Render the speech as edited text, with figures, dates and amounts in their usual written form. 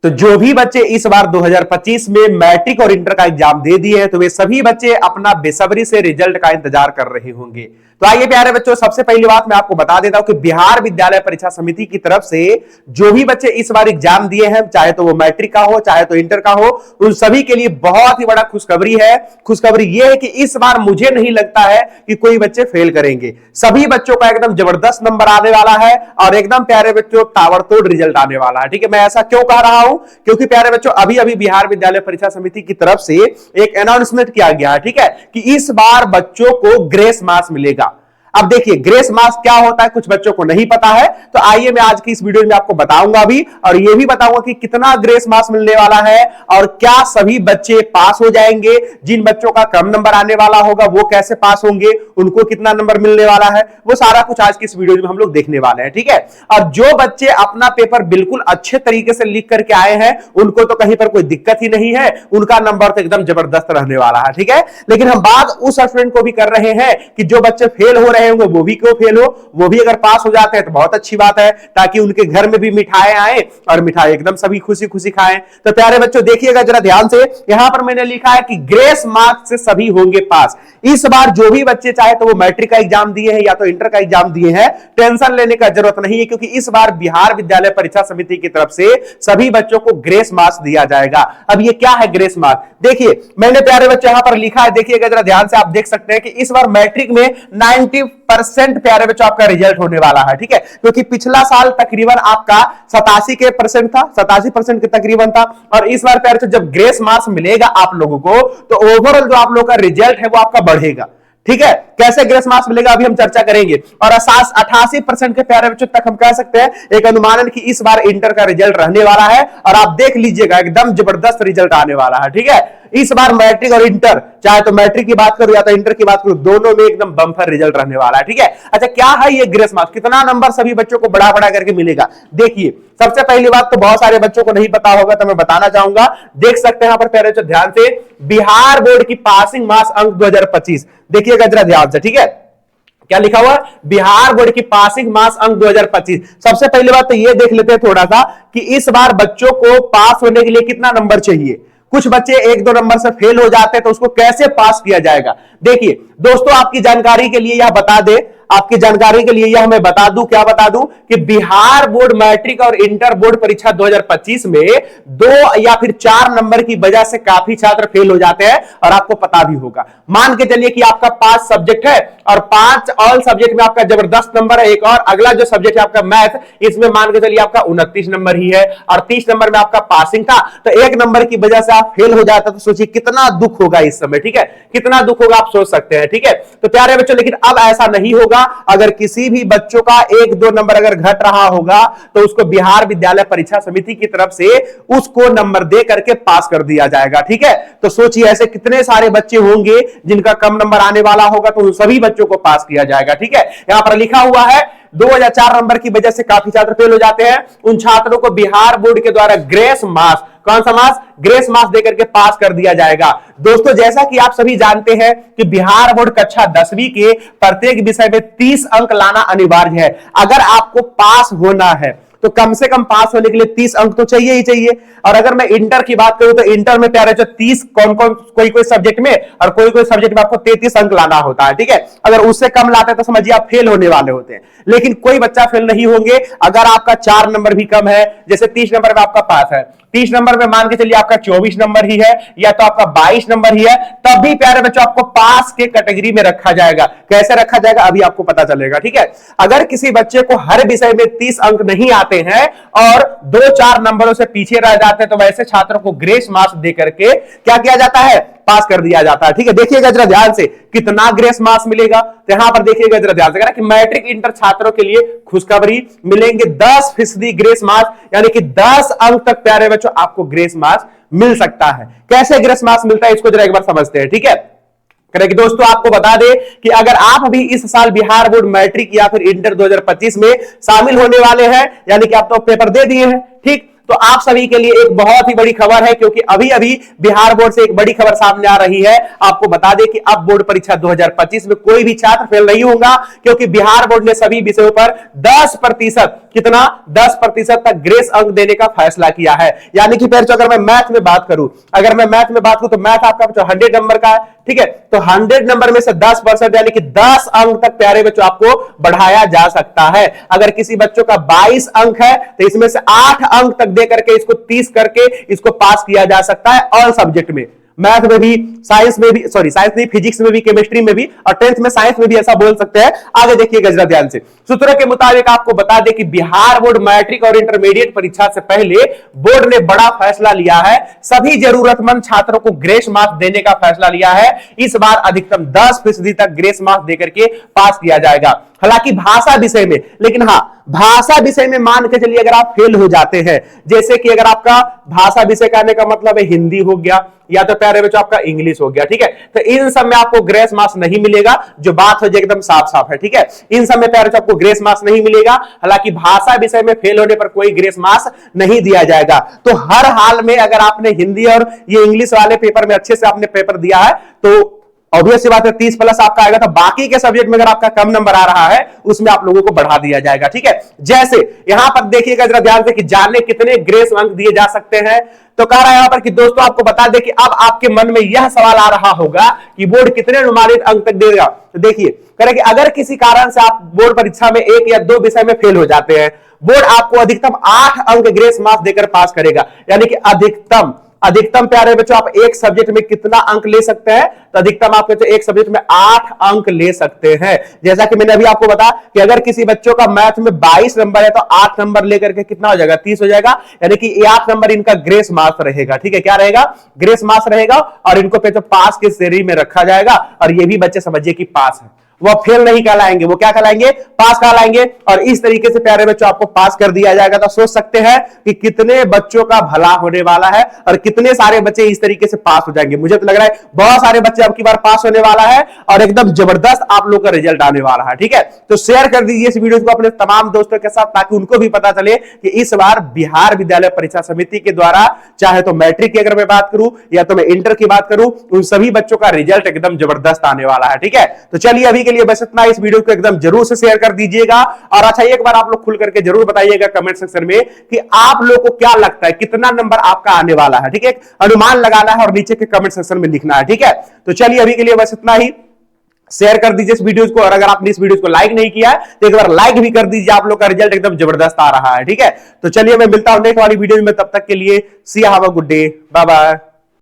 तो जो भी बच्चे इस बार 2025 में मैट्रिक और इंटर का एग्जाम दे दिए हैं तो वे सभी बच्चे अपना बेसब्री से रिजल्ट का इंतजार कर रहे होंगे। तो आइए प्यारे बच्चों, सबसे पहली बात मैं आपको बता देता हूं कि बिहार विद्यालय परीक्षा समिति की तरफ से जो भी बच्चे इस बार एग्जाम दिए हैं, चाहे तो वो मैट्रिक का हो चाहे तो इंटर का हो, उन सभी के लिए बहुत ही बड़ा खुशखबरी है। खुशखबरी यह है कि इस बार मुझे नहीं लगता है कि कोई बच्चे फेल करेंगे। सभी बच्चों का एकदम जबरदस्त नंबर आने वाला है और एकदम प्यारे बच्चों ताबड़तोड़ रिजल्ट आने वाला है। ठीक है, मैं ऐसा क्यों कह रहा हूं? क्योंकि प्यारे बच्चों अभी अभी बिहार विद्यालय परीक्षा समिति की तरफ से एक अनाउंसमेंट किया गया है, ठीक है, कि इस बार बच्चों को ग्रेस मार्क्स मिलेगा। अब देखिए ग्रेस मार्क्स क्या होता है, कुछ बच्चों को नहीं पता है, तो आइए मैं आज की इस वीडियो में आपको बताऊंगा भी, और यह भी बताऊंगा कि कितना ग्रेस मार्क्स मिलने वाला है और क्या सभी बच्चे पास हो जाएंगे। जिन बच्चों का कम नंबर आने वाला होगा वो कैसे पास होंगे, उनको कितना नंबर मिलने वाला है, वो सारा कुछ आज की इस वीडियो में हम लोग देखने वाले हैं। ठीक है, और जो बच्चे अपना पेपर बिल्कुल अच्छे तरीके से लिख करके आए हैं उनको तो कहीं पर कोई दिक्कत ही नहीं है, उनका नंबर तो एकदम जबरदस्त रहने वाला है। ठीक है, लेकिन हम बात उस स्टूडेंट को भी कर रहे हैं कि जो बच्चे फेल हो रहे होंगे वो भी क्यों फेल हो, वो भी अगर पास हो जाते हैं तो बहुत अच्छी बात है, ताकि उनके घर में भी मिठाई आए और मिठाई एकदम सभी खुशी खुशी खाएं। तो प्यारे बच्चों देखिएगा जरा ध्यान से, यहां पर मैंने लिखा है कि ग्रेस मार्क्स से सभी होंगे पास। इस बार जो भी बच्चे चाहे तो वो मैट्रिक का एग्जाम दिए हैं या तो इंटर का एग्जाम दिए हैं, टेंशन लेने का जरूरत नहीं है, क्योंकि इस बार बिहार विद्यालय परीक्षा समिति की तरफ से सभी बच्चों को ग्रेस मार्क्स दिया जाएगा। अब ये क्या है ग्रेस मार्क्स? देखिए मैंने प्यारे बच्चों यहां पर लिखा है, देखिएगा जरा ध्यान से, आप देख सकते हैं कि इस बार मैट्रिक में 90% प्यारे बच्चों आपका रिजल्ट होने वाला है। ठीक है, क्योंकि पिछला साल तकरीबन आपका 87% था, 87% के तकरीबन था, और इस बार प्यारे बच्चों जब ग्रेस मार्क्स मिलेगा आप लोगों को तो ओवरऑल जो आप लोगों का रिजल्ट है वो आपका बढ़ेगा। ठीक है, कैसे ग्रेस मार्क्स मिलेगा अभी हम चर्चा करेंगे। और 88% के प्यारे बच्चों तक हम कह सकते हैं एक अनुमानन कि इस बार इंटर का रिजल्ट रहने वाला है, और आप देख लीजिएगा एकदम जबरदस्त रिजल्ट आने वाला है। ठीक है, इस बार मैट्रिक और इंटर, चाहे तो मैट्रिक की बात करूं या तो इंटर की बात करूं, दोनों में एकदम बम्पर रिजल्ट रहने वाला है। ठीक है, अच्छा क्या है ये ग्रेस मार्क्स, कितना नंबर सभी बच्चों को बढ़ा बढ़ा करके मिलेगा? देखिए सबसे पहली बात तो बहुत सारे बच्चों को नहीं पता होगा तो मैं बताना चाहूंगा, देख सकते हैं यहां पर प्यारे बच्चों ध्यान से, बिहार बोर्ड की पासिंग मार्क्स अंक 2025, देखिएगा जरा ध्यान से। ठीक है, क्या लिखा हुआ? बिहार बोर्ड की पासिंग मार्क्स अंक 2025। सबसे पहली बात तो ये देख लेते हैं थोड़ा सा कि इस बार बच्चों को पास होने के लिए कितना नंबर चाहिए। कुछ बच्चे 1-2 नंबर से फेल हो जाते हैं तो उसको कैसे पास किया जाएगा? देखिए दोस्तों, आपकी जानकारी के लिए यह बता दे, आपकी जानकारी के लिए यह मैं बता दूं, क्या बता दूं कि बिहार बोर्ड मैट्रिक और इंटर बोर्ड परीक्षा 2025 में 2 या फिर 4 नंबर की वजह से काफी छात्र फेल हो जाते हैं, और आपको पता भी होगा। मान के चलिए कि आपका 5 सब्जेक्ट है और 5 ऑल सब्जेक्ट में आपका जबरदस्त नंबर है, एक और अगला जो सब्जेक्ट है आपका मैथ, इसमें मान के चलिए आपका 29 नंबर ही है और 30 नंबर में आपका पासिंग था, तो 1 नंबर की वजह से आप फेल हो जाता, तो सोचिए कितना दुख होगा इस समय। ठीक है, कितना दुख होगा आप सोच सकते हैं। ठीक है, तो प्यारे बच्चों लेकिन अब ऐसा नहीं होगा। अगर किसी भी बच्चों का 1-2 नंबर अगर घट रहा होगा तो उसको बिहार विद्यालय परीक्षा समिति की तरफ से उसको नंबर दे करके पास कर दिया जाएगा। ठीक है, तो सोचिए ऐसे कितने सारे बच्चे होंगे जिनका कम नंबर आने वाला होगा, तो उन सभी बच्चों को पास किया जाएगा। ठीक है, यहां पर लिखा हुआ है 2 या 4 नंबर की वजह से काफी छात्र फेल हो जाते हैं, उन छात्रों को बिहार बोर्ड के द्वारा ग्रेस मार्क्स, कौन सा मार्क्स? ग्रेस मार्क्स देकर के पास कर दिया जाएगा। दोस्तों जैसा कि आप सभी जानते हैं कि बिहार बोर्ड कक्षा 10वीं के प्रत्येक विषय में 30 अंक लाना अनिवार्य है। अगर आपको पास होना है तो कम से कम पास होने के लिए 30 अंक तो चाहिए ही चाहिए। और अगर मैं इंटर की बात करूं तो इंटर में प्यारे जो 30 कौन कौन कोई सब्जेक्ट में और कोई सब्जेक्ट में आपको 33 अंक लाना होता है। ठीक है, अगर उससे कम लाते हैं तो समझिए आप फेल होने वाले होते हैं, लेकिन कोई बच्चा फेल नहीं होंगे अगर आपका 4 नंबर भी कम है। जैसे 30 नंबर में आपका पास है, 30 नंबर में मान के चलिए आपका 24 नंबर ही है या तो आपका 22 नंबर ही है, तब भी प्यारे बच्चों आपको पास के कैटेगरी में रखा जाएगा। कैसे रखा जाएगा अभी आपको पता चलेगा। ठीक है, अगर किसी बच्चे को हर विषय में 30 अंक नहीं आते हैं और 2-4 नंबरों से पीछे रह जाते हैं तो वैसे छात्रों को ग्रेस मार्क्स देकर के क्या किया जाता है? पास कर दिया जाता है। ठीक है, देखिएगा जरा ध्यान से कितना ग्रेस मार्क्स मिलेगा, तो यहां पर देखिएगा जरा ध्यान से कि मैट्रिक इंटर छात्रों के लिए खुशखबरी मिलेंगे 10% ग्रेस मार्क्स, यानी कि 10 अंक तक प्यारे बच्चों आपको ग्रेस मार्क्स मिल सकता है। कैसे ग्रेस मार्क्स मिलता है इसको जरा एक बार समझते हैं। ठीक है, कि दोस्तों आपको बता दें कि अगर आप अभी इस साल बिहार बोर्ड मैट्रिक या फिर इंटर 2025 में शामिल होने वाले हैं, यानी कि आप तो पेपर दे दिए हैं, ठीक, तो आप सभी के लिए एक बहुत ही बड़ी खबर है, क्योंकि अभी अभी बिहार बोर्ड से एक बड़ी खबर सामने आ रही है। आपको बता दें कि अब बोर्ड परीक्षा 2025 में कोई भी छात्र फेल नहीं होगा, क्योंकि बिहार बोर्ड ने सभी विषयों पर 10% कितना 10% तक ग्रेस अंक देने का फैसला किया है। यानी कि फिर अगर मैं मैथ में बात करूं, तो मैथ आपका 100 नंबर का है, ठीक है, तो 100 नंबर में से 10% यानी कि 10 अंक तक प्यारे बच्चों आपको बढ़ाया जा सकता है। अगर किसी बच्चों का 22 अंक है तो इसमें से 8 अंक तक दे करके इसको 30 करके इसको पास किया जा सकता है ऑल सब्जेक्ट में, मैथ में भी, साइंस में भी, साइंस नहीं, फिजिक्स में भी, केमिस्ट्री में भी, और 10th में साइंस में भी, ऐसा बोल सकते हैं। आगे देखिएगा जरा ध्यान से। सूत्रों के मुताबिक आपको बता दें कि बिहार बोर्ड मैट्रिक और इंटरमीडिएट परीक्षा से पहले बोर्ड ने बड़ा फैसला लिया है। सभी जरूरतमंद छात्रों को ग्रेस मार्क्स देने का फैसला लिया है। इस बार अधिकतम 10% तक ग्रेस मार्क्स देकर के पास किया जाएगा। हालांकि भाषा विषय में, लेकिन हाँ, भाषा विषय में मान के चलिए अगर आप फेल हो जाते हैं, जैसे कि अगर आपका भाषा विषय कहने का मतलब है हिंदी हो गया या तो प्यारे बच्चों आपका इंग्लिश हो गया, ठीक है, तो इन सब में आपको ग्रेस मार्क्स नहीं मिलेगा। जो बात हो जाए एकदम साफ साफ है, ठीक है, इन सब में प्यारे बच्चों आपको ग्रेस मार्क्स नहीं मिलेगा। हालांकि भाषा विषय में फेल होने पर कोई ग्रेस मार्क्स नहीं दिया जाएगा। तो हर हाल में अगर आपने हिंदी और ये इंग्लिश वाले पेपर में अच्छे से आपने पेपर दिया है तो ऑब्वियस सी बात है 30+ आपका आएगा। तो बाकी के सब्जेक्ट में अगर आपका कम नंबर आ रहा है उसमें आप लोगों को बढ़ा दिया जाएगा, ठीक है। जैसे यहां पर देखिएगा जरा ध्यान से कि जाने कितने ग्रेस अंक दिए जा सकते हैं। तो कह रहा है यहां पर कि दोस्तों आपको बता दें कि अब आपके मन में यह सवाल आ रहा होगा कि बोर्ड कितने अनुमानित अंक तक देगा। तो देखिए कह रहे कि अगर किसी कारण से आप बोर्ड परीक्षा में 1 या 2 विषय में फेल हो जाते हैं, बोर्ड आपको अधिकतम 8 अंक ग्रेस मार्क्स देकर पास करेगा। यानी कि अधिकतम प्यारे बच्चों आप एक सब्जेक्ट में कितना अंक ले सकते हैं, तो अधिकतम आप एक सब्जेक्ट में 8 अंक ले सकते हैं। जैसा कि मैंने अभी आपको बताया कि अगर किसी बच्चों का मैथ में 22 नंबर है तो 8 नंबर लेकर के कितना हो जाएगा, 30 हो जाएगा। यानी कि 8 नंबर इनका ग्रेस मार्क्स रहेगा, ठीक है, क्या रहेगा, ग्रेस मार्क्स रहेगा, और इनको पे तो पास की श्रेणी में रखा जाएगा। और ये भी बच्चे समझिए कि पास है, वो फेल नहीं कहलाएंगे, वो क्या कहलाएंगे, पास कहलाएंगे। और इस तरीके से प्यारे बच्चों आपको पास कर दिया जाएगा। तो सोच सकते हैं कि कितने बच्चों का भला होने वाला है और कितने सारे बच्चे इस तरीके से पास हो जाएंगे। मुझे तो लग रहा है बहुत सारे बच्चे अब की बार पास होने वाला है और एकदम जबरदस्त आप लोग का रिजल्ट आने वाला है, ठीक है। तो शेयर कर दीजिए इस वीडियो को अपने तमाम दोस्तों के साथ, ताकि उनको भी पता चले कि इस बार बिहार विद्यालय परीक्षा समिति के द्वारा, चाहे तो मैट्रिक की अगर मैं बात करूं या तो मैं इंटर की बात करूं, उन सभी बच्चों का रिजल्ट एकदम जबरदस्त आने वाला है, ठीक है। तो चलिए अभी के लिए बस इतना। इस वीडियो को एकदम जरूर से शेयर कर दीजिएगा। और अच्छा एक बार आप लोग खुल करके जरूर बताइएगा कमेंट सेक्शन में कि आप लोग को क्या लगता है कितना नंबर आपका आने वाला है, ठीक है। अनुमान लगाना है और नीचे के कमेंट सेक्शन में लिखना है, ठीक है। तो चलिए अभी के लिए बस इतना ही। शेयर कर दीजिए इस वीडियो को, और अगर आपने इस वीडियो को लाइक नहीं किया है तो एक बार लाइक भी कर दीजिए। आप लोग का रिजल्ट एकदम जबरदस्त आ रहा है, ठीक है। तो चलिए मैं मिलता हूं नेक्स्ट वाली वीडियो में, तब तक के लिए see have a good day, bye bye.